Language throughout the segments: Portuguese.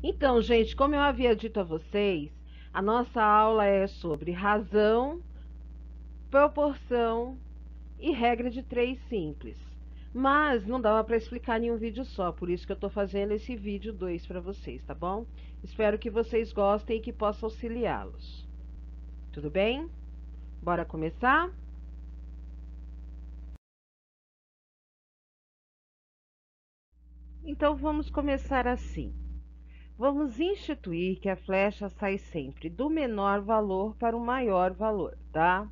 Então, gente, como eu havia dito a vocês, a nossa aula é sobre razão, proporção e regra de três simples. Mas não dava para explicar em um vídeo só, por isso que eu estou fazendo esse vídeo 2 para vocês, tá bom? Espero que vocês gostem e que possa auxiliá-los. Tudo bem? Bora começar? Então vamos começar assim. Vamos instituir que a flecha sai sempre do menor valor para o maior valor, tá?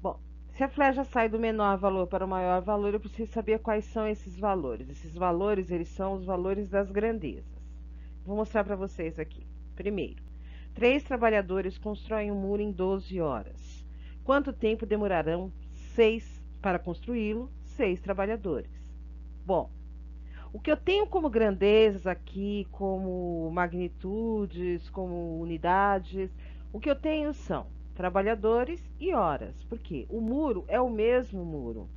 Bom, se a flecha sai do menor valor para o maior valor, eu preciso saber quais são esses valores. Esses valores, eles são os valores das grandezas. Vou mostrar para vocês aqui. Primeiro, 3 trabalhadores constroem um muro em 12 horas. Quanto tempo demorarão 6 para construí-lo? 6 trabalhadores. Bom, o que eu tenho como grandezas aqui, como magnitudes, como unidades, o que eu tenho são trabalhadores e horas. Porque o muro é o mesmo muro.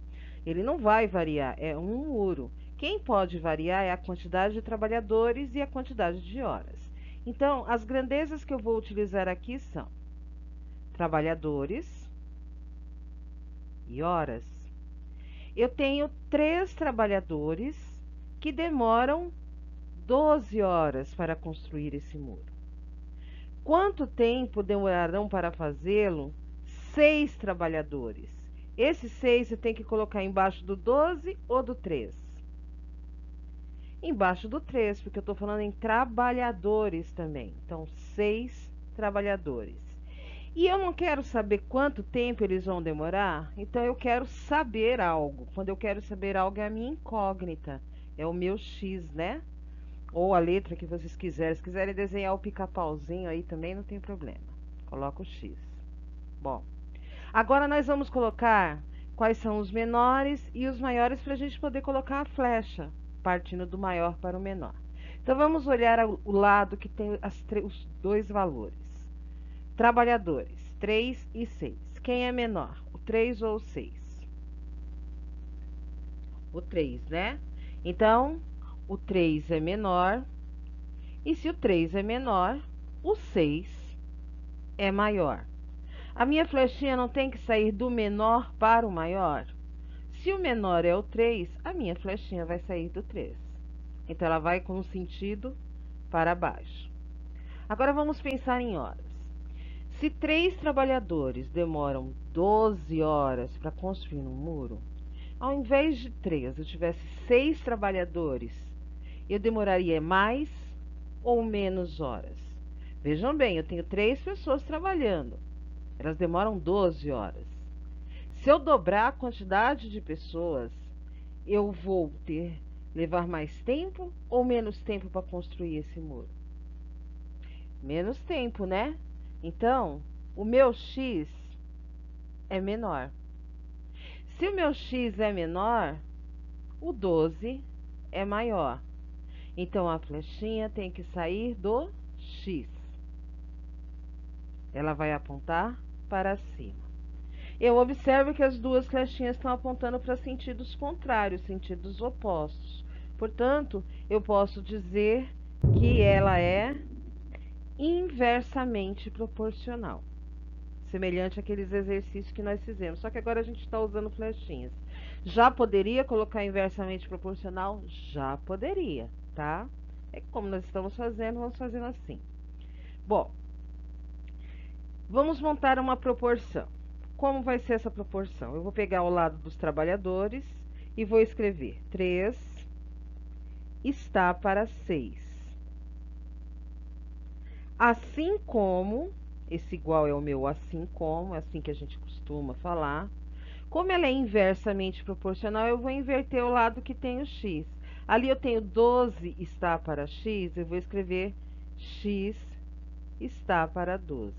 Ele não vai variar, é um muro. Quem pode variar é a quantidade de trabalhadores e a quantidade de horas. Então, as grandezas que eu vou utilizar aqui são trabalhadores e horas. Eu tenho 3 trabalhadores que demoram 12 horas para construir esse muro. Quanto tempo demorarão para fazê-lo? 6 trabalhadores. Esses 6 você tem que colocar embaixo do 12 ou do 3? Embaixo do 3, porque eu estou falando em trabalhadores também. Então, 6 trabalhadores. E eu não quero saber quanto tempo eles vão demorar, então eu quero saber algo. Quando eu quero saber algo, é a minha incógnita. É o meu X, né? Ou a letra que vocês quiserem. Se quiserem desenhar o pica-pauzinho aí também não tem problema. Coloca o X. Bom, agora nós vamos colocar quais são os menores e os maiores para a gente poder colocar a flecha, partindo do maior para o menor. Então vamos olhar o lado que tem os dois valores. Trabalhadores, 3 e 6. Quem é menor, o 3 ou o 6? O 3, né? Então, o 3 é menor. E se o 3 é menor, o 6 é maior. A minha flechinha não tem que sair do menor para o maior? Se o menor é o 3, a minha flechinha vai sair do 3. Então, ela vai com o sentido para baixo. Agora, vamos pensar em horas. Se 3 trabalhadores demoram 12 horas para construir um muro, ao invés de 3, eu tivesse 6 trabalhadores, eu demoraria mais ou menos horas? Vejam bem, eu tenho 3 pessoas trabalhando. Elas demoram 12 horas. Se eu dobrar a quantidade de pessoas, eu vou levar mais tempo ou menos tempo para construir esse muro? Menos tempo, né? Então, o meu X é menor. Se o meu X é menor, o 12 é maior. Então, a flechinha tem que sair do X. Ela vai apontar para cima. Eu observo que as duas flechinhas estão apontando para sentidos contrários, sentidos opostos. Portanto, eu posso dizer que ela é inversamente proporcional. Semelhante àqueles exercícios que nós fizemos. Só que agora a gente está usando flechinhas. Já poderia colocar inversamente proporcional? Já poderia, tá? É como nós estamos fazendo, vamos fazendo assim. Bom, vamos montar uma proporção. Como vai ser essa proporção? Eu vou pegar o lado dos trabalhadores e vou escrever 3 está para 6. Assim como, esse igual é o meu assim como, é assim que a gente costuma falar. Como ela é inversamente proporcional, eu vou inverter o lado que tem o x. Ali eu tenho 12 está para x, eu vou escrever x está para 12.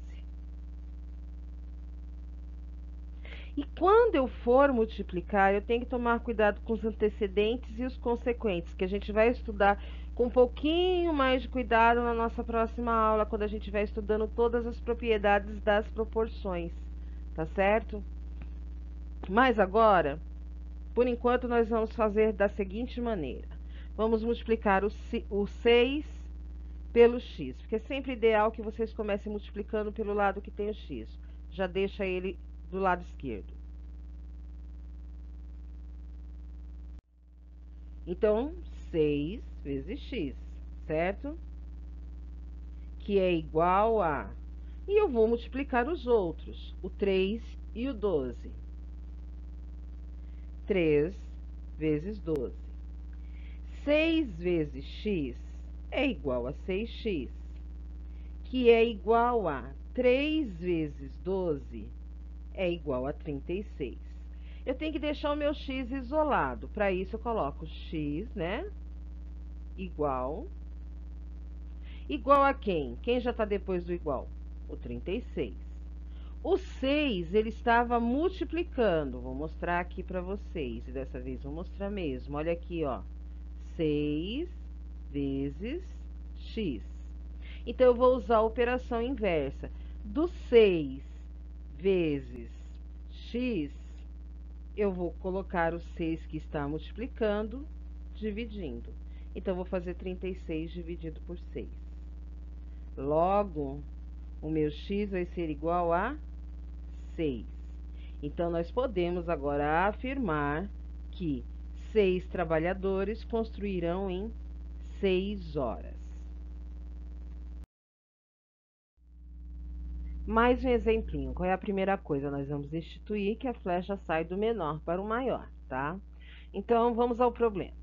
E quando eu for multiplicar, eu tenho que tomar cuidado com os antecedentes e os consequentes, que a gente vai estudar com um pouquinho mais de cuidado na nossa próxima aula, quando a gente estiver estudando todas as propriedades das proporções, tá certo? Mas agora, por enquanto, nós vamos fazer da seguinte maneira. Vamos multiplicar o 6 pelo x, porque é sempre ideal que vocês comecem multiplicando pelo lado que tem o x. Já deixa ele do lado esquerdo. Então, 6 vezes x, certo? Que é igual a... E eu vou multiplicar os outros, o 3 e o 12. 3 vezes 12. 6 vezes x é igual a 6x, que é igual a 3 vezes 12 é igual a 36. Eu tenho que deixar o meu x isolado. Para isso, eu coloco x, né? Igual. Igual a quem? Quem já está depois do igual? O 36. O 6, ele estava multiplicando. Vou mostrar aqui para vocês. E dessa vez vou mostrar mesmo. Olha aqui, ó. 6 vezes x. Então, eu vou usar a operação inversa. Do 6 vezes x, eu vou colocar o 6 que está multiplicando, dividindo. Então, eu vou fazer 36 dividido por 6. Logo, o meu x vai ser igual a 6. Então, nós podemos agora afirmar que 6 trabalhadores construirão em 6 horas. Mais um exemplinho. Qual é a primeira coisa? Nós vamos instituir que a flecha sai do menor para o maior, tá? Então, vamos ao problema.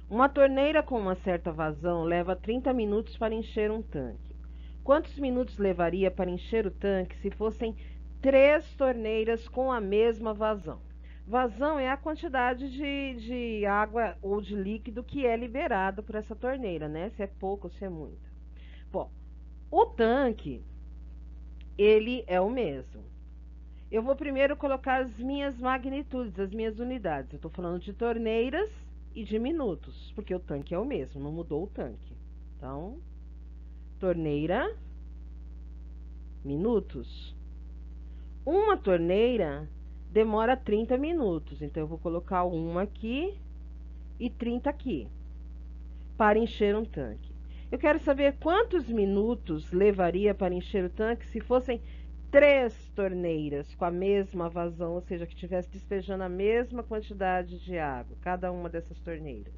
Uma torneira com uma certa vazão leva 30 minutos para encher um tanque. Quantos minutos levaria para encher o tanque se fossem 3 torneiras com a mesma vazão? Vazão é a quantidade de água ou de líquido que é liberado por essa torneira, né? Se é pouco ou se é muito. Bom, o tanque, ele é o mesmo. Eu vou primeiro colocar as minhas magnitudes, as minhas unidades. Eu estou falando de torneiras e de minutos, porque o tanque é o mesmo, não mudou o tanque. Então, torneira, minutos. Uma torneira demora 30 minutos, então eu vou colocar uma aqui e 30 aqui, para encher um tanque. Eu quero saber quantos minutos levaria para encher o tanque se fossem 3 torneiras com a mesma vazão, ou seja, que estivesse despejando a mesma quantidade de água, cada uma dessas torneiras.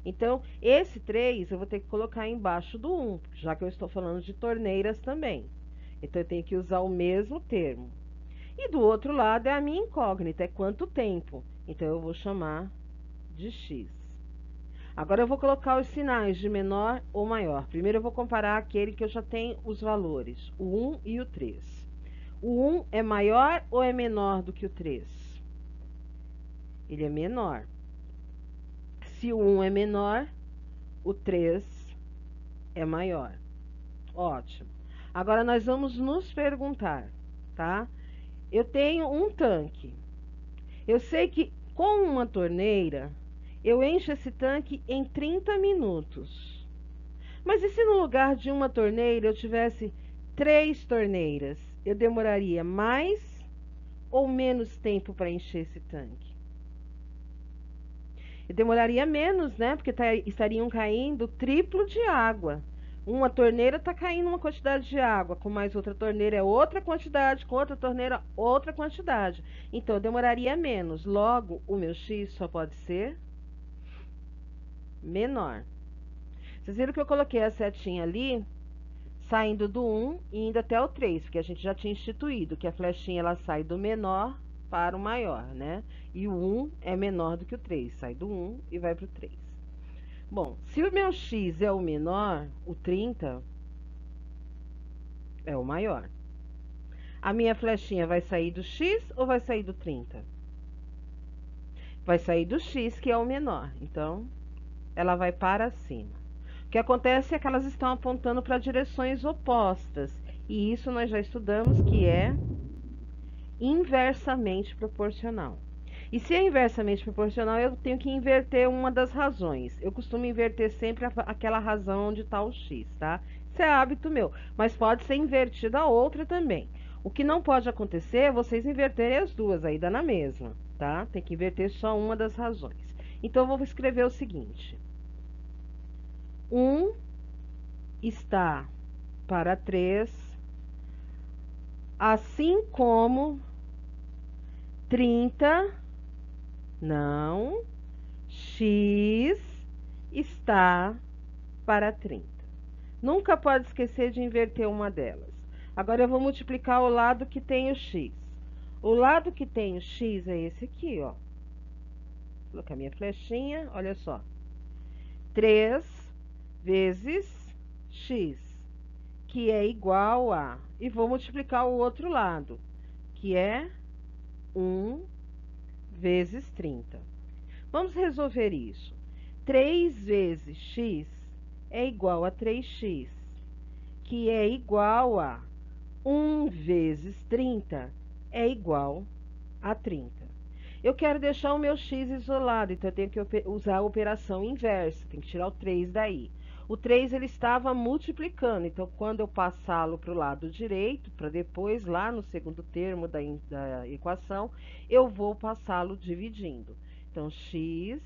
Então, esse 3 eu vou ter que colocar embaixo do 1, já que eu estou falando de torneiras também. Então, eu tenho que usar o mesmo termo. E do outro lado é a minha incógnita, é quanto tempo. Então, eu vou chamar de x. Agora, eu vou colocar os sinais de menor ou maior. Primeiro, eu vou comparar aquele que eu já tenho os valores, o 1 e o 3. O 1 é maior ou é menor do que o 3? Ele é menor. Se o 1 é menor, o 3 é maior. Ótimo. Agora, nós vamos nos perguntar, tá? Eu tenho um tanque. Eu sei que com uma torneira, eu encho esse tanque em 30 minutos. Mas e se no lugar de uma torneira eu tivesse 3 torneiras? Eu demoraria mais ou menos tempo para encher esse tanque? Eu demoraria menos, né? Porque estariam caindo triplo de água. Uma torneira está caindo uma quantidade de água, com mais outra torneira é outra quantidade, com outra torneira outra quantidade. Então, eu demoraria menos. Logo, o meu x só pode ser menor. Vocês viram que eu coloquei a setinha ali, saindo do 1 e indo até o 3, porque a gente já tinha instituído que a flechinha ela sai do menor para o maior, né? E o 1 é menor do que o 3, sai do 1 e vai para o 3. Bom, se o meu x é o menor, o 30 é o maior. A minha flechinha vai sair do x ou vai sair do 30? Vai sair do x, que é o menor. Então, ela vai para cima. O que acontece é que elas estão apontando para direções opostas. E isso nós já estudamos que é inversamente proporcional. E se é inversamente proporcional, eu tenho que inverter uma das razões. Eu costumo inverter sempre aquela razão onde está o x, tá? Isso é hábito meu, mas pode ser invertida a outra também. O que não pode acontecer é vocês inverterem as duas, aí dá na mesma, tá? Tem que inverter só uma das razões. Então, eu vou escrever o seguinte. 1 está para 3, assim como 30, não, x está para 30. Nunca pode esquecer de inverter uma delas. Agora eu vou multiplicar o lado que tem o x. O lado que tem o x é esse aqui, ó. Vou colocar minha flechinha, olha só. 3 vezes x, que é igual a... E vou multiplicar o outro lado, que é 1 vezes 30. Vamos resolver isso. 3 vezes x é igual a 3x, que é igual a 1 vezes 30 é igual a 30. Eu quero deixar o meu x isolado, então eu tenho que usar a operação inversa, tem que tirar o 3 daí. O 3 ele estava multiplicando, então quando eu passá-lo para o lado direito, para depois, lá no segundo termo da equação, eu vou passá-lo dividindo. Então, x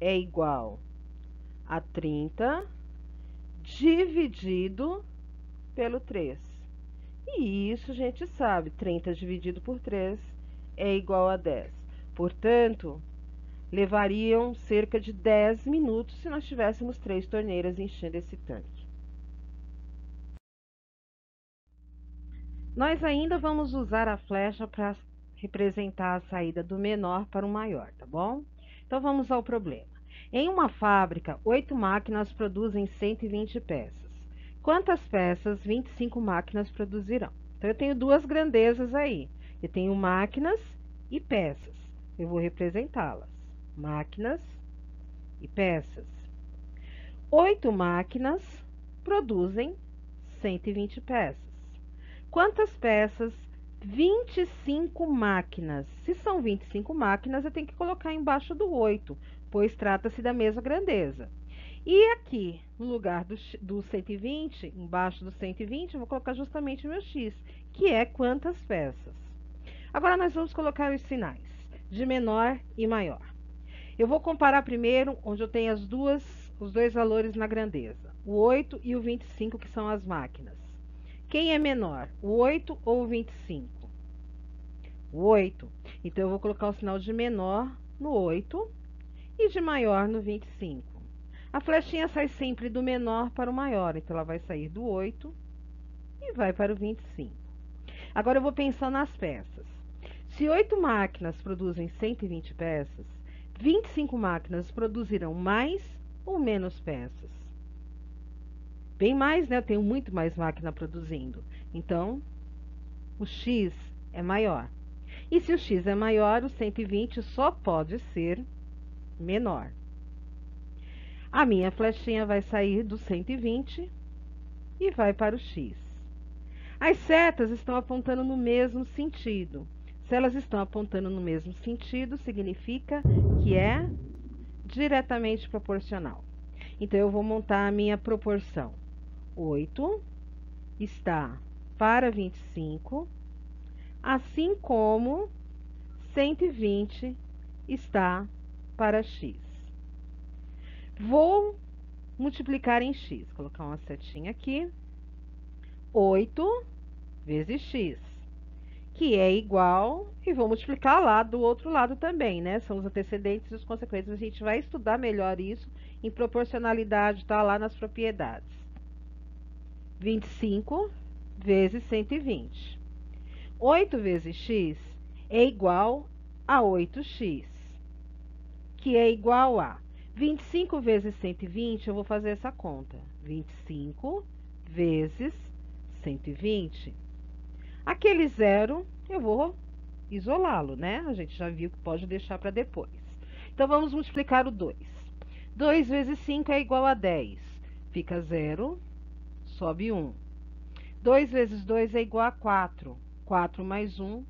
é igual a 30 dividido pelo 3. E isso a gente sabe, 30 dividido por 3 é igual a 10. Portanto, levariam cerca de 10 minutos se nós tivéssemos 3 torneiras enchendo esse tanque. Nós ainda vamos usar a flecha para representar a saída do menor para o maior, tá bom? Então vamos ao problema. Em uma fábrica, 8 máquinas produzem 120 peças. Quantas peças 25 máquinas produzirão? Então eu tenho duas grandezas aí. Eu tenho máquinas e peças. Eu vou representá-las. Máquinas e peças. 8 máquinas produzem 120 peças. Quantas peças? 25 máquinas. Se são 25 máquinas, eu tenho que colocar embaixo do 8, pois trata-se da mesma grandeza. E aqui, no lugar do 120, embaixo do 120, eu vou colocar justamente o meu x, que é quantas peças. Agora, nós vamos colocar os sinais de menor e maior. Eu vou comparar primeiro onde eu tenho os dois valores na grandeza, o 8 e o 25, que são as máquinas. Quem é menor, o 8 ou o 25? O 8. Então, eu vou colocar o sinal de menor no 8 e de maior no 25. A flechinha sai sempre do menor para o maior, então ela vai sair do 8 e vai para o 25. Agora eu vou pensar nas peças. Se 8 máquinas produzem 120 peças, 25 máquinas produzirão mais ou menos peças? Bem mais, né? Eu tenho muito mais máquina produzindo. Então, o x é maior. E se o x é maior, o 120 só pode ser menor. A minha flechinha vai sair do 120 e vai para o x. As setas estão apontando no mesmo sentido. Se elas estão apontando no mesmo sentido, significa que é diretamente proporcional. Então, eu vou montar a minha proporção. 8 está para 25, assim como 120 está para x. Vou multiplicar em x, colocar uma setinha aqui. 8 vezes x, que é igual, e vou multiplicar lá do outro lado também, né? São os antecedentes e os consequentes. A gente vai estudar melhor isso em proporcionalidade, tá lá nas propriedades. 25 vezes 120. 8 vezes x é igual a 8x, que é igual a 25 vezes 120, eu vou fazer essa conta. 25 vezes 120. Aquele zero, eu vou isolá-lo, né? A gente já viu que pode deixar para depois. Então, vamos multiplicar o 2. 2 vezes 5 é igual a 10. Fica 0, sobe 1. 2 vezes 2 é igual a 4. 4 mais 1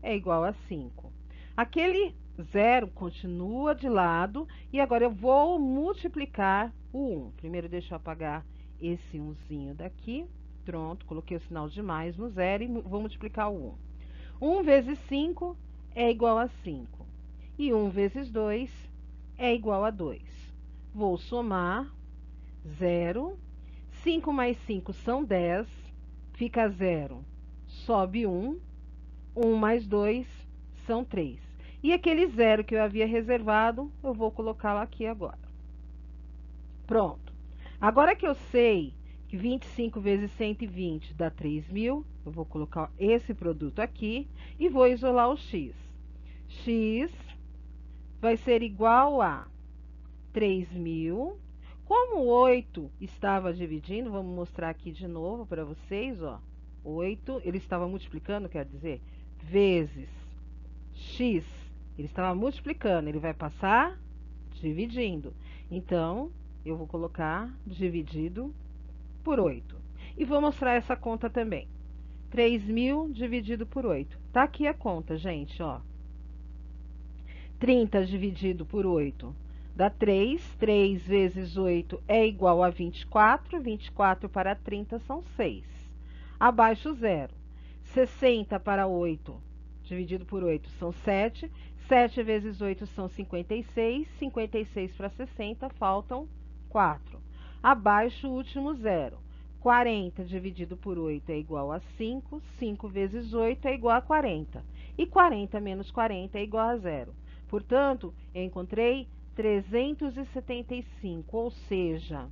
é igual a 5. Aquele zero continua de lado e agora eu vou multiplicar o 1. Primeiro, deixa eu apagar esse 1zinho daqui. Pronto, coloquei o sinal de mais no zero e vou multiplicar o 1. 1 vezes 5 é igual a 5. E 1 vezes 2 é igual a 2. Vou somar. 0. 5 mais 5 são 10, fica 0, sobe 1. 1 mais 2 são 3. E aquele 0 que eu havia reservado, eu vou colocá-lo aqui agora. Pronto. Agora que eu sei que 25 vezes 120 dá 3.000, eu vou colocar esse produto aqui e vou isolar o x. X vai ser igual a 3.000. Como o 8 estava dividindo, vamos mostrar aqui de novo para vocês, ó. 8, ele estava multiplicando, quer dizer, vezes x, ele estava multiplicando, ele vai passar dividindo. Então, eu vou colocar dividido por 8. E vou mostrar essa conta também. 3.000 dividido por 8. Tá aqui a conta, gente, ó. 30 dividido por 8 dá 3. 3 vezes 8 é igual a 24. 24 para 30 são 6. Abaixo 0. 60 para 8 dividido por 8 são 7. 7 vezes 8 são 56. 56 para 60 faltam 4. Abaixo o último 0. 40 dividido por 8 é igual a 5. 5 vezes 8 é igual a 40. E 40 menos 40 é igual a 0. Portanto, eu encontrei 375, ou seja,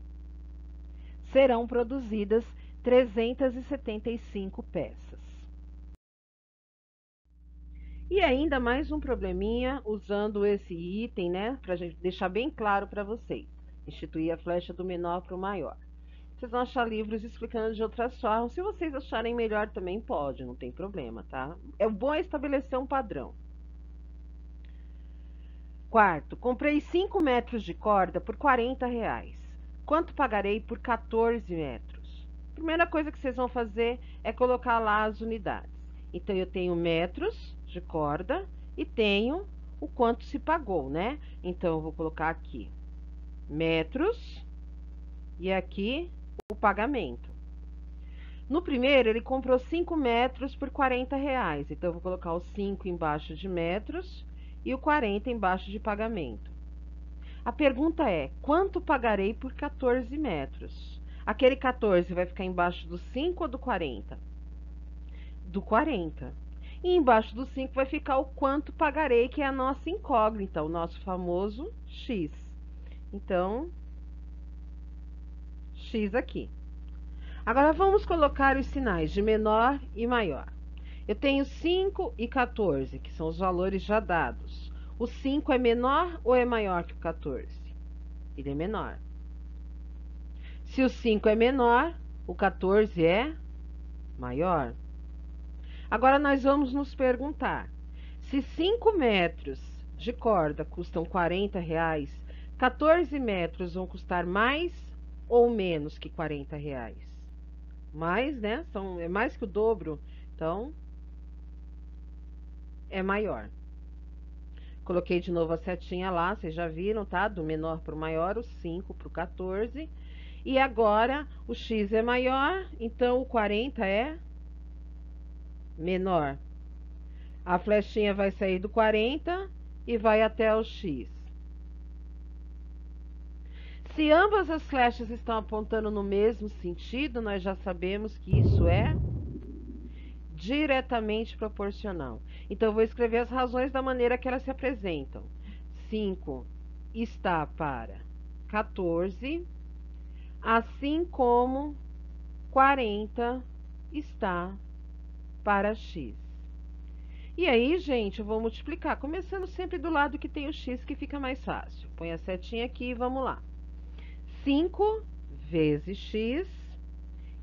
serão produzidas 375 peças. E ainda mais um probleminha usando esse item, né, para a gente deixar bem claro para vocês. Instituir a flecha do menor para o maior. Vocês vão achar livros explicando de outras formas. Se vocês acharem melhor também pode, não tem problema, tá? É bom estabelecer um padrão. Quarto, comprei 5 metros de corda por R$ 40. Quanto pagarei por 14 metros? Primeira coisa que vocês vão fazer é colocar lá as unidades. Então, eu tenho metros de corda e tenho o quanto se pagou, né? Então, eu vou colocar aqui metros e aqui o pagamento. No primeiro, ele comprou 5 metros por R$ 40. Então, eu vou colocar os 5 embaixo de metros e o 40 embaixo de pagamento. A pergunta é, quanto pagarei por 14 metros? Aquele 14 vai ficar embaixo do 5 ou do 40? Do 40. E embaixo do 5 vai ficar o quanto pagarei, que é a nossa incógnita, o nosso famoso X. Então, X aqui. Agora, vamos colocar os sinais de menor e maior. Eu tenho 5 e 14, que são os valores já dados. O 5 é menor ou é maior que o 14? Ele é menor. Se o 5 é menor, o 14 é maior. Agora, nós vamos nos perguntar, se 5 metros de corda custam R$ 40, 14 metros vão custar mais ou menos que R$ 40? Mais, né? É mais que o dobro, então é maior. Coloquei de novo a setinha lá, vocês já viram, tá? Do menor para o maior, o 5 para o 14. E agora, o x é maior, então o 40 é menor. A flechinha vai sair do 40 e vai até o x. Se ambas as flechas estão apontando no mesmo sentido, nós já sabemos que isso é diretamente proporcional. Então, eu vou escrever as razões da maneira que elas se apresentam. 5 está para 14, assim como 40 está para x. E aí, gente, eu vou multiplicar, começando sempre do lado que tem o x, que fica mais fácil. Põe a setinha aqui e vamos lá. 5 vezes x,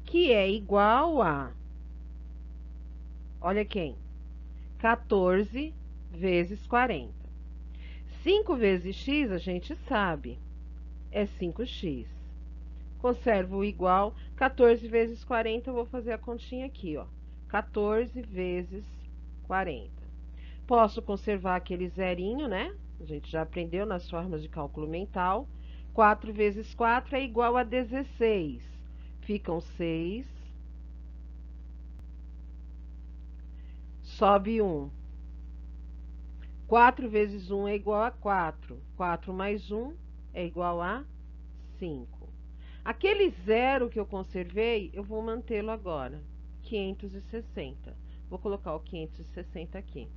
que é igual a... Olha quem? 14 vezes 40. 5 vezes x, a gente sabe, é 5x. Conservo o igual, 14 vezes 40, eu vou fazer a continha aqui, ó. 14 vezes 40. Posso conservar aquele zerinho, né? A gente já aprendeu nas formas de cálculo mental. 4 vezes 4 é igual a 16. Ficam 6. Sobe 1. 4 vezes 1 é igual a 4. 4 mais 1 é igual a 5. Aquele zero que eu conservei, eu vou mantê-lo agora, 560. Vou colocar o 560 aqui.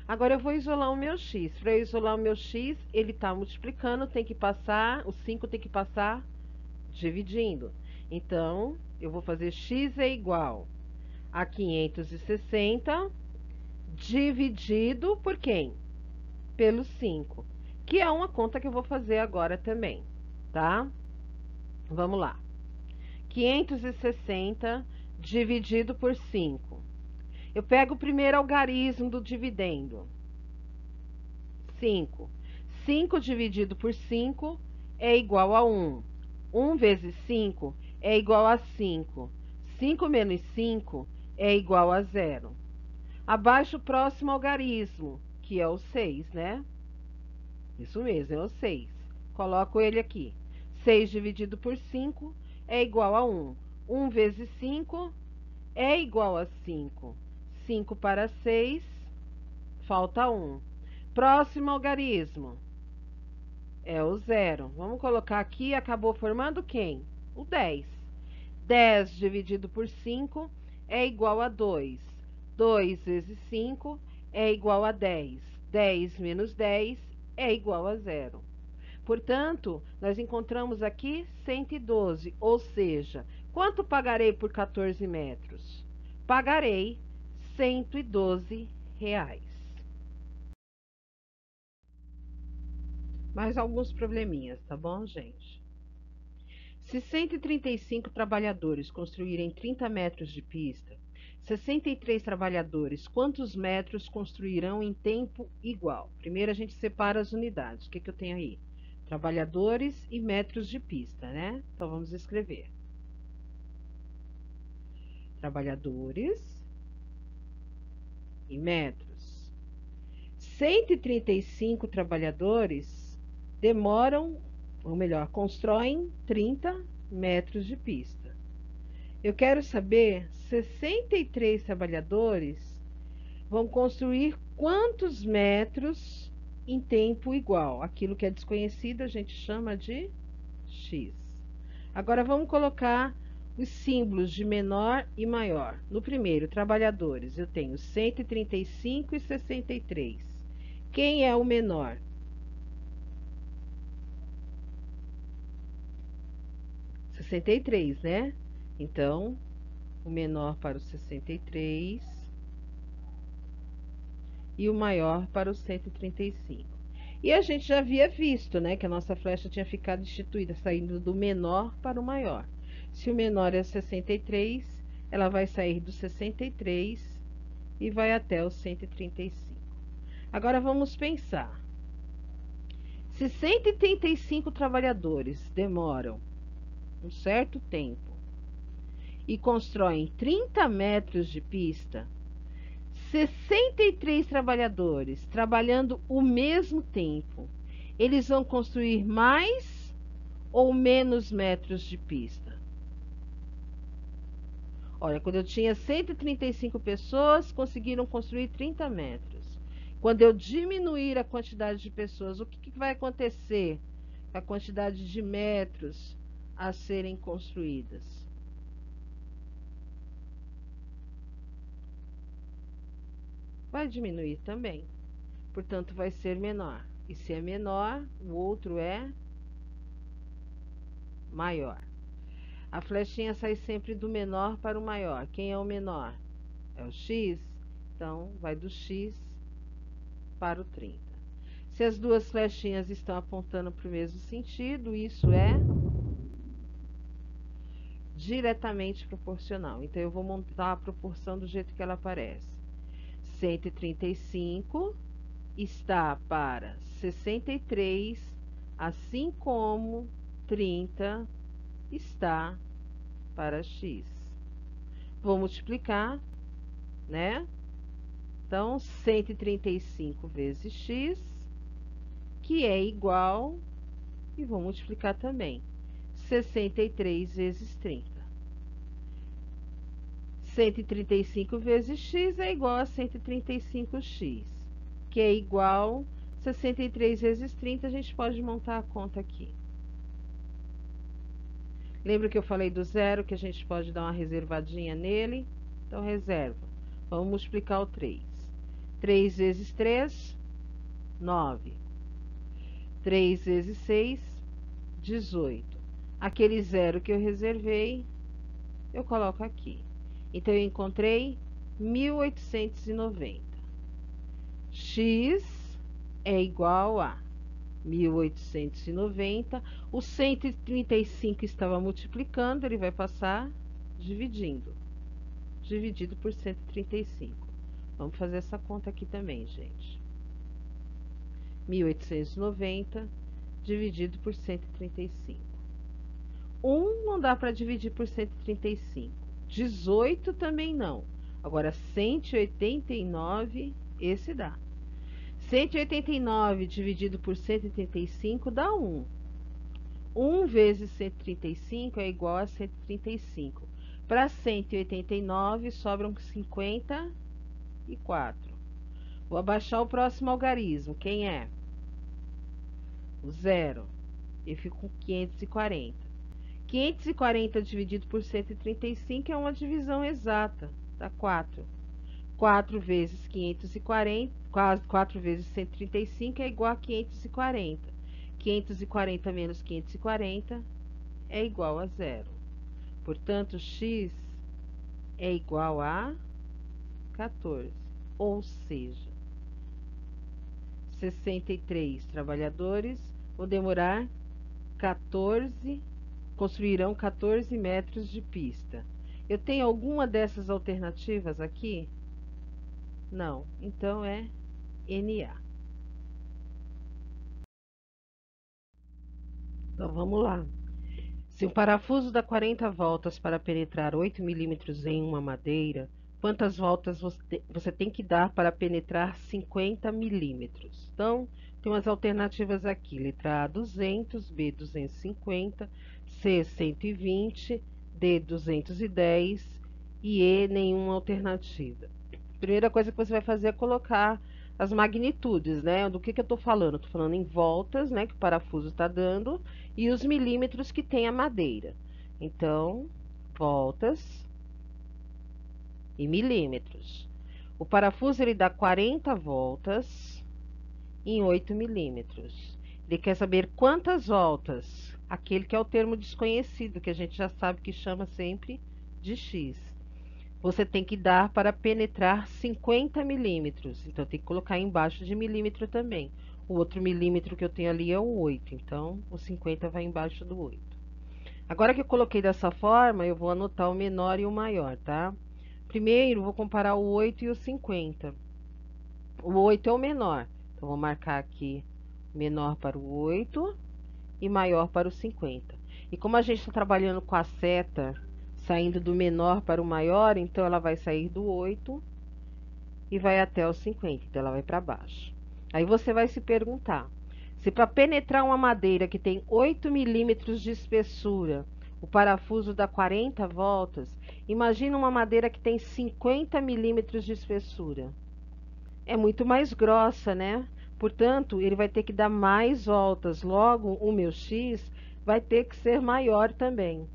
Agora eu vou isolar o meu x. Para isolar o meu x, ele está multiplicando, tem que passar, o 5 tem que passar dividindo. Então, eu vou fazer x é igual a 560 dividido por quem? Pelo 5, que é uma conta que eu vou fazer agora também, tá? Vamos lá. 560 dividido por 5. Eu pego o primeiro algarismo do dividendo. 5. 5 dividido por 5 é igual a 1. 1 vezes 5 é igual a 5. 5 menos 5 é igual a 0. Abaixo o próximo algarismo, que é o 6, né? Isso mesmo, é o 6. Coloco ele aqui. 6 dividido por 5 é igual a 1. 1 vezes 5 é igual a 5. 5 para 6, falta 1. Próximo algarismo é o 0. Vamos colocar aqui, acabou formando quem? O 10. 10 dividido por 5 é igual a 2. 2 vezes 5 é igual a 10. 10 menos 10 é igual a 0. Portanto, nós encontramos aqui 112, ou seja, quanto pagarei por 14 metros? Pagarei R$ 112. Mais alguns probleminhas, tá bom, gente? Se 135 trabalhadores construírem 30 metros de pista, 63 trabalhadores, quantos metros construirão em tempo igual? Primeiro a gente separa as unidades. O que eu tenho aí? Trabalhadores e metros de pista, né? Então vamos escrever. Trabalhadores e metros. 135 trabalhadores demoram, ou melhor, constroem 30 metros de pista. Eu quero saber, 63 trabalhadores vão construir quantos metros em tempo igual? Aquilo que é desconhecido a gente chama de x. Agora vamos colocar os símbolos de menor e maior. No primeiro, trabalhadores, eu tenho 135 e 63. Quem é o menor? 63, né? Então, o menor para o 63 e o maior para o 135. E a gente já havia visto, né, que a nossa flecha tinha ficado instituída, saindo do menor para o maior. Se o menor é 63, ela vai sair do 63 e vai até o 135. Agora vamos pensar. Se 135 trabalhadores demoram um certo tempo e constroem 30 metros de pista, 63 trabalhadores trabalhando o mesmo tempo, eles vão construir mais ou menos metros de pista? Olha, quando eu tinha 135 pessoas, conseguiram construir 30 metros. Quando eu diminuir a quantidade de pessoas, o que vai acontecer com a quantidade de metros a serem construídas? Vai diminuir também. Portanto, vai ser menor. E se é menor, o outro é maior. A flechinha sai sempre do menor para o maior. Quem é o menor? É o x. Então, vai do x para o 30. Se as duas flechinhas estão apontando para o mesmo sentido, isso é diretamente proporcional. Então, eu vou montar a proporção do jeito que ela aparece. 135 está para 63, assim como 30 está para x. Vou multiplicar, né? Então, 135 vezes x, que é igual, e vou multiplicar também, 63 vezes 30. 135 vezes x é igual a 135x, que é igual a 63 vezes 30, a gente pode montar a conta aqui. Lembra que eu falei do zero, que a gente pode dar uma reservadinha nele? Então, reserva. Vamos multiplicar o 3. 3 vezes 3, 9. 3 vezes 6, 18. Aquele zero que eu reservei, eu coloco aqui. Então, eu encontrei 1890. X é igual a 1890. O 135 estava multiplicando, ele vai passar dividindo. Dividido por 135. Vamos fazer essa conta aqui também, gente. 1890 dividido por 135. 1 não dá para dividir por 135. 18 também não. Agora, 189, esse dá. 189 dividido por 135 dá 1. 1 vezes 135 é igual a 135. Para 189, sobram 54. Vou abaixar o próximo algarismo. Quem é? O zero. Eu fico com 540. 540 dividido por 135 é uma divisão exata. Dá 4. 4 vezes 540, 4 vezes 135 é igual a 540. 540 menos 540 é igual a zero. Portanto, x é igual a 14. Ou seja, 63 trabalhadores vão demorar 14, construirão 14 metros de pista. Eu tenho alguma dessas alternativas aqui? Não. Então é NA. Então vamos lá. Se um parafuso dá 40 voltas para penetrar 8 milímetros em uma madeira, quantas voltas você tem que dar para penetrar 50 milímetros? Então, tem umas alternativas aqui. Letra A, 200, B, 250, C, 120, D, 210 e E, nenhuma alternativa. Primeira coisa que você vai fazer é colocar as magnitudes, né? Do que eu estou falando? Estou falando em voltas, né? Que o parafuso está dando e os milímetros que tem a madeira. Então, voltas e milímetros. O parafuso ele dá 40 voltas em 8 milímetros. Ele quer saber quantas voltas, aquele que é o termo desconhecido, que a gente já sabe que chama sempre de X. Você tem que dar para penetrar 50 milímetros. Então, tem que colocar embaixo de milímetro também. O outro milímetro que eu tenho ali é o 8. Então, o 50 vai embaixo do 8. Agora que eu coloquei dessa forma, eu vou anotar o menor e o maior, tá? Primeiro, vou comparar o 8 e o 50. O 8 é o menor. Então, vou marcar aqui menor para o 8 e maior para o 50. E como a gente está trabalhando com a seta saindo do menor para o maior, então ela vai sair do 8 e vai até o 50, então ela vai para baixo. Aí você vai se perguntar, se para penetrar uma madeira que tem 8 milímetros de espessura, o parafuso dá 40 voltas, imagina uma madeira que tem 50 milímetros de espessura. É muito mais grossa, né? Portanto, ele vai ter que dar mais voltas, logo o meu X vai ter que ser maior também.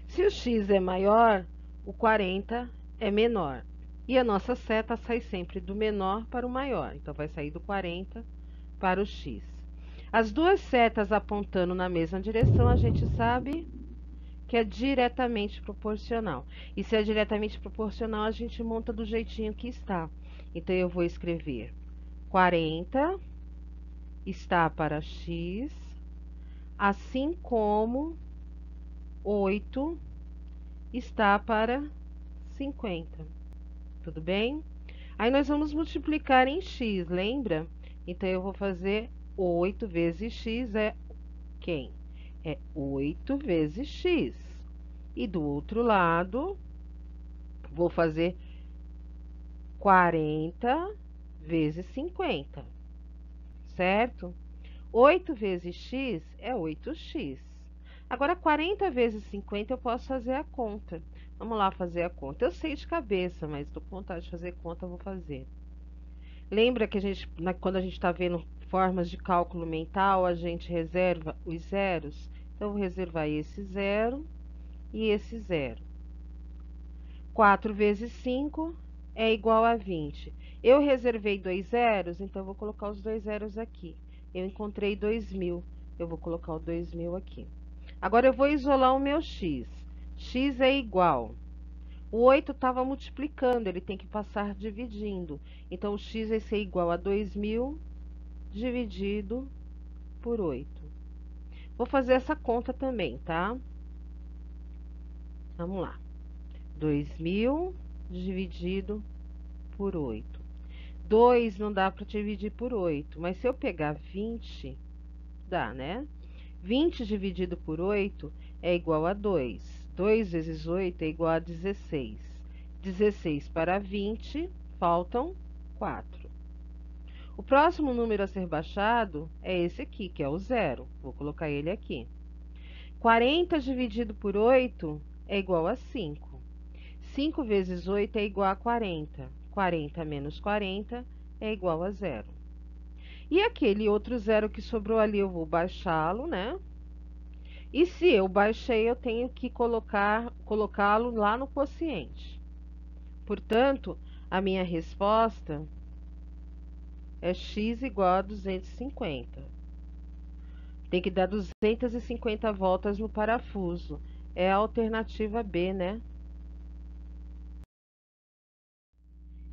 Se o X é maior, o 40 é menor. E a nossa seta sai sempre do menor para o maior. Então, vai sair do 40 para o X. As duas setas apontando na mesma direção, a gente sabe que é diretamente proporcional. E se é diretamente proporcional, a gente monta do jeitinho que está. Então, eu vou escrever 40 está para X, assim como 8 está para 50. Tudo bem? Aí nós vamos multiplicar em x, lembra? Então eu vou fazer 8 vezes x é quem? É 8 vezes x. E do outro lado, vou fazer 40 vezes 50, certo? 8 vezes x é 8x. Agora, 40 vezes 50 eu posso fazer a conta. Vamos lá fazer a conta. Eu sei de cabeça, mas estou com vontade de fazer conta, eu vou fazer. Lembra que quando a gente está vendo formas de cálculo mental, a gente reserva os zeros? Então, eu vou reservar esse 0 e esse 0. 4 vezes 5 é igual a 20. Eu reservei 2 zeros, então eu vou colocar os 2 zeros aqui. Eu encontrei 2.000, eu vou colocar o 2.000 aqui. Agora, eu vou isolar o meu x. X é igual. O 8 estava multiplicando, ele tem que passar dividindo. Então, o x vai ser igual a 2.000 dividido por 8. Vou fazer essa conta também, tá? Vamos lá. 2.000 dividido por 8. 2 não dá para dividir por 8, mas se eu pegar 20, dá, né? 20 dividido por 8 é igual a 2. 2 vezes 8 é igual a 16. 16 para 20, faltam 4. O próximo número a ser baixado é esse aqui, que é o 0. Vou colocar ele aqui. 40 dividido por 8 é igual a 5. 5 vezes 8 é igual a 40. 40 menos 40 é igual a 0. E aquele outro 0 que sobrou ali, eu vou baixá-lo, né? E se eu baixei, eu tenho que colocá-lo lá no quociente. Portanto, a minha resposta é x igual a 250. Tem que dar 250 voltas no parafuso. É a alternativa B, né?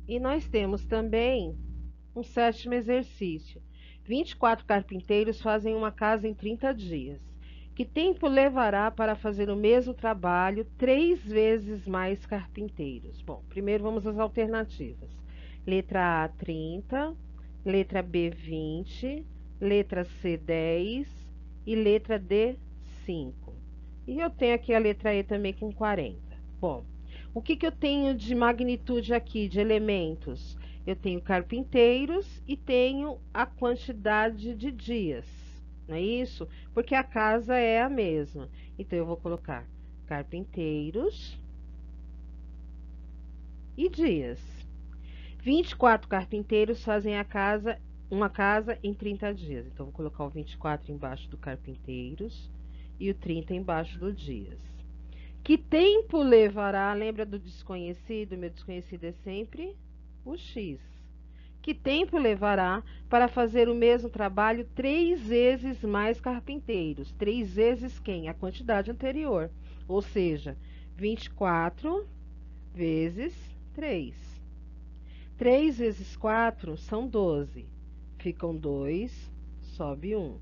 E nós temos também um sétimo exercício. 24 carpinteiros fazem uma casa em 30 dias. Que tempo levará para fazer o mesmo trabalho 3 vezes mais carpinteiros? Bom, primeiro vamos às alternativas. Letra A, 30, letra B, 20, letra C, 10 e letra D, 5. E eu tenho aqui a letra E também com 40. Bom, o que eu tenho de magnitude aqui, de elementos? Eu tenho carpinteiros e tenho a quantidade de dias, não é isso? Porque a casa é a mesma. Então, eu vou colocar carpinteiros e dias. 24 carpinteiros fazem uma casa em 30 dias. Então, vou colocar o 24 embaixo do carpinteiros e o 30 embaixo do dias. Que tempo levará? Lembra do desconhecido? Meu desconhecido é sempre o x. Que tempo levará para fazer o mesmo trabalho 3 vezes mais carpinteiros? 3 vezes quem? A quantidade anterior. Ou seja, 24 vezes 3. 3 vezes 4 são 12. Ficam 2, sobe 1.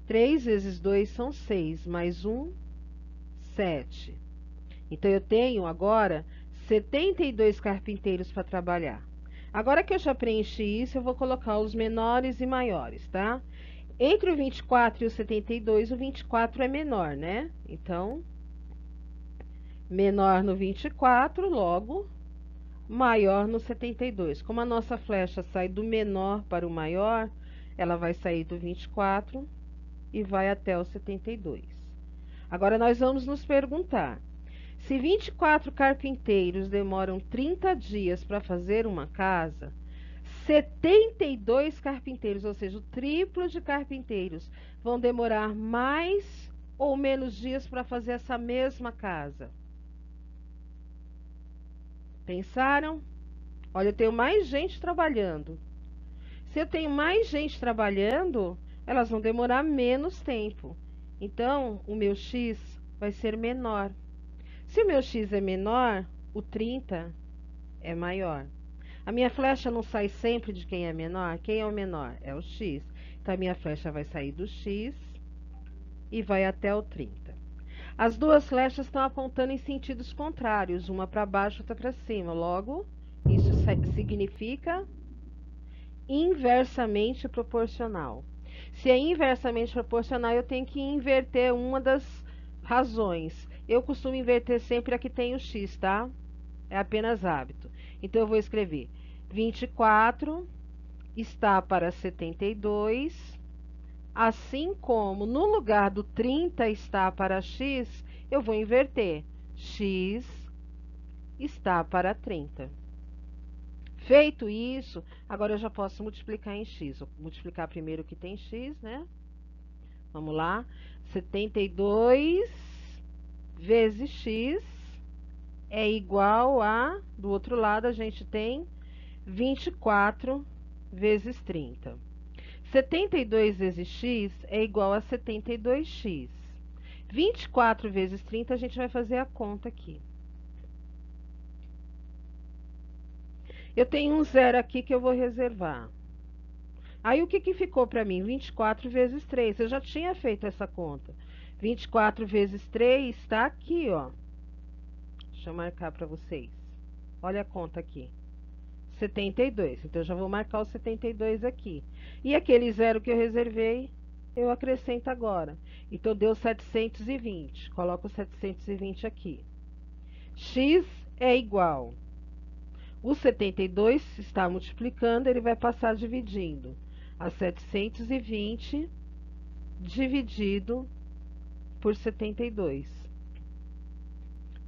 3 vezes 2 são 6, mais 1, 7. Então, eu tenho agora 72 carpinteiros para trabalhar. Agora que eu já preenchi isso, eu vou colocar os menores e maiores, tá? Entre o 24 e o 72, o 24 é menor, né? Então, menor no 24, logo, maior no 72. Como a nossa flecha sai do menor para o maior, ela vai sair do 24 e vai até o 72. Agora, nós vamos nos perguntar: se 24 carpinteiros demoram 30 dias para fazer uma casa, 72 carpinteiros, ou seja, o triplo de carpinteiros, vão demorar mais ou menos dias para fazer essa mesma casa? Pensaram? Olha, eu tenho mais gente trabalhando. Se eu tenho mais gente trabalhando, elas vão demorar menos tempo. Então, o meu x vai ser menor. Se o meu x é menor, o 30 é maior. A minha flecha não sai sempre de quem é menor? Quem é o menor? É o x. Então, a minha flecha vai sair do x e vai até o 30. As duas flechas estão apontando em sentidos contrários, uma para baixo e outra para cima. Logo, isso significa inversamente proporcional. Se é inversamente proporcional, eu tenho que inverter uma das razões. Eu costumo inverter sempre a que tem o x, tá? É apenas hábito. Então, eu vou escrever 24 está para 72, assim como no lugar do 30 está para x, eu vou inverter. X está para 30. Feito isso, agora eu já posso multiplicar em x. Vou multiplicar primeiro o que tem x, né? Vamos lá. 72 vezes x é igual a, do outro lado, a gente tem 24 vezes 30. 72 vezes x é igual a 72x. 24 vezes 30, a gente vai fazer a conta aqui. Eu tenho um zero aqui que eu vou reservar. Aí, o que que ficou para mim? 24 vezes 3. Eu já tinha feito essa conta. 24 vezes 3 está aqui, ó. Deixa eu marcar para vocês. Olha a conta aqui. 72. Então, eu já vou marcar o 72 aqui. E aquele zero que eu reservei, eu acrescento agora. Então, deu 720. Coloco 720 aqui. X é igual. O 72 está multiplicando, ele vai passar dividindo. A 720 dividido por 72.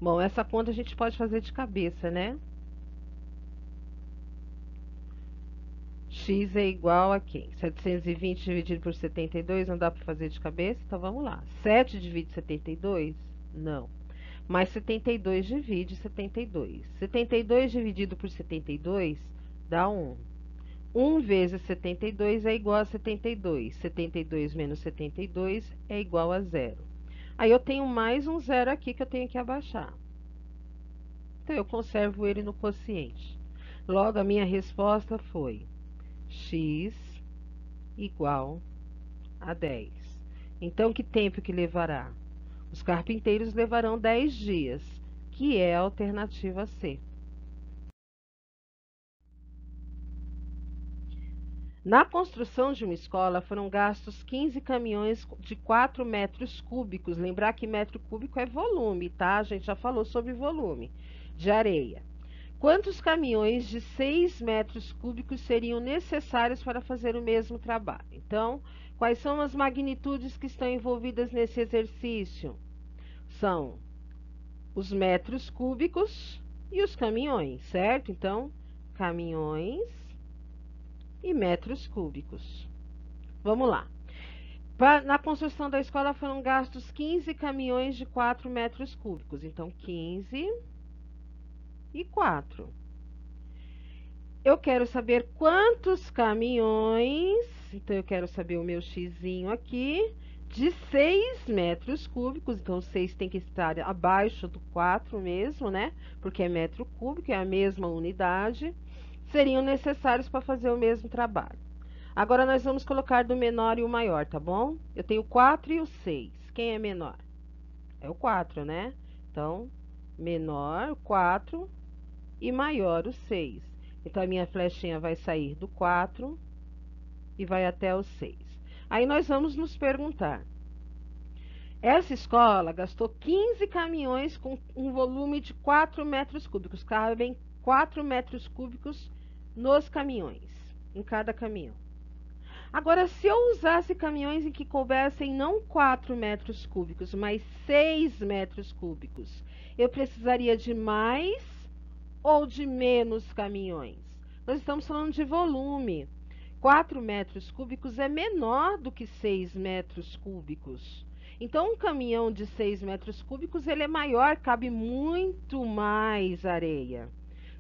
Bom, essa conta a gente pode fazer de cabeça, né? X é igual a quem? 720 dividido por 72, não dá para fazer de cabeça? Então, vamos lá. 7 divide 72? Não. Mas 72 divide 72. 72 dividido por 72 dá 1. 1 vezes 72 é igual a 72. 72 menos 72 é igual a 0. Aí, eu tenho mais um zero aqui que eu tenho que abaixar. Então, eu conservo ele no quociente. Logo, a minha resposta foi x igual a 10. Então, que tempo que levará? Os carpinteiros levarão 10 dias, que é a alternativa C. Na construção de uma escola foram gastos 15 caminhões de 4 metros cúbicos. Lembrar que metro cúbico é volume, tá? A gente já falou sobre volume de areia. Quantos caminhões de 6 metros cúbicos seriam necessários para fazer o mesmo trabalho? Então, quais são as magnitudes que estão envolvidas nesse exercício? São os metros cúbicos e os caminhões, certo? Então, caminhões e metros cúbicos. Vamos lá. Na construção da escola foram gastos 15 caminhões de 4 metros cúbicos. Então, 15 e 4. Eu quero saber quantos caminhões, então eu quero saber o meu xizinho aqui, de 6 metros cúbicos, então 6 tem que estar abaixo do 4 mesmo, né? Porque é metro cúbico, é a mesma unidade, seriam necessários para fazer o mesmo trabalho. Agora, nós vamos colocar do menor e o maior, tá bom? Eu tenho o 4 e o 6. Quem é menor? É o 4, né? Então, menor, 4, e maior, o 6. Então, a minha flechinha vai sair do 4 e vai até o 6. Aí, nós vamos nos perguntar. Essa escola gastou 15 caminhões com um volume de 4 metros cúbicos. Cabem 4 metros cúbicos nos caminhões, em cada caminhão. Agora, se eu usasse caminhões em que coubessem não 4 metros cúbicos, mas 6 metros cúbicos, eu precisaria de mais ou de menos caminhões? Nós estamos falando de volume. 4 metros cúbicos é menor do que 6 metros cúbicos. Então, um caminhão de 6 metros cúbicos, ele é maior, cabe muito mais areia.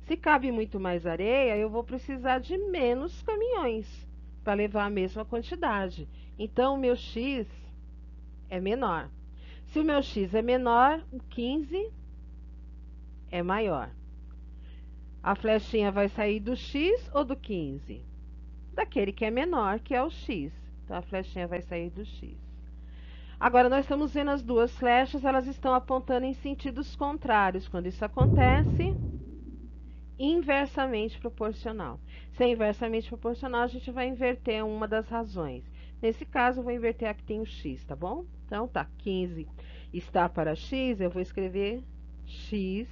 Se cabe muito mais areia, eu vou precisar de menos caminhões para levar a mesma quantidade. Então, o meu x é menor. Se o meu x é menor, o 15 é maior. A flechinha vai sair do x ou do 15? Daquele que é menor, que é o x. Então, a flechinha vai sair do x. Agora, nós estamos vendo as duas flechas, elas estão apontando em sentidos contrários. Quando isso acontece, inversamente proporcional. Se é inversamente proporcional, a gente vai inverter uma das razões. Nesse caso, eu vou inverter a que tem o x, tá bom? Então, tá, 15 está para x, eu vou escrever x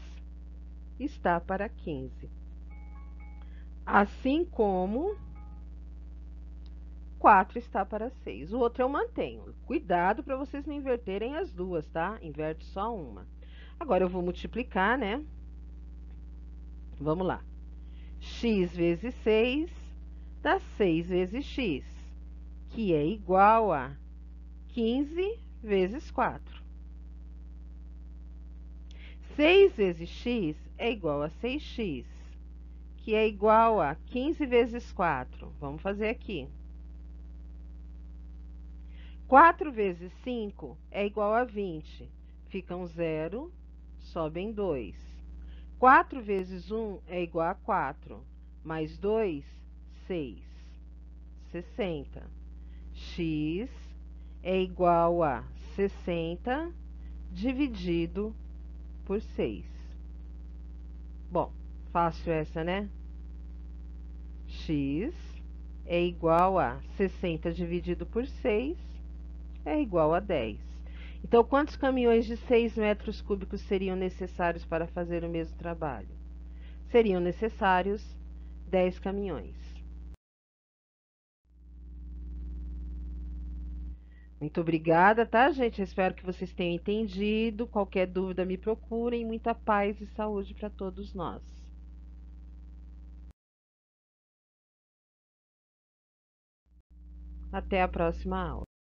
está para 15. Assim como 4 está para 6. O outro eu mantenho. Cuidado para vocês não inverterem as duas, tá? Inverte só uma. Agora, eu vou multiplicar, né? Vamos lá. X vezes 6 dá 6 vezes x, que é igual a 15 vezes 4. 6 vezes x é igual a 6x, que é igual a 15 vezes 4. Vamos fazer aqui. 4 vezes 5 é igual a 20. Fica um 0, sobem 2. 4 vezes 1 é igual a 4. Mais 2, 6. 60. X é igual a 60 dividido por 6. Bom, fácil essa, né? X é igual a 60 dividido por 6 é igual a 10. Então, quantos caminhões de 6 metros cúbicos seriam necessários para fazer o mesmo trabalho? Seriam necessários 10 caminhões. Muito obrigada, tá, gente? Eu espero que vocês tenham entendido. Qualquer dúvida, me procurem. Muita paz e saúde para todos nós. Até a próxima aula.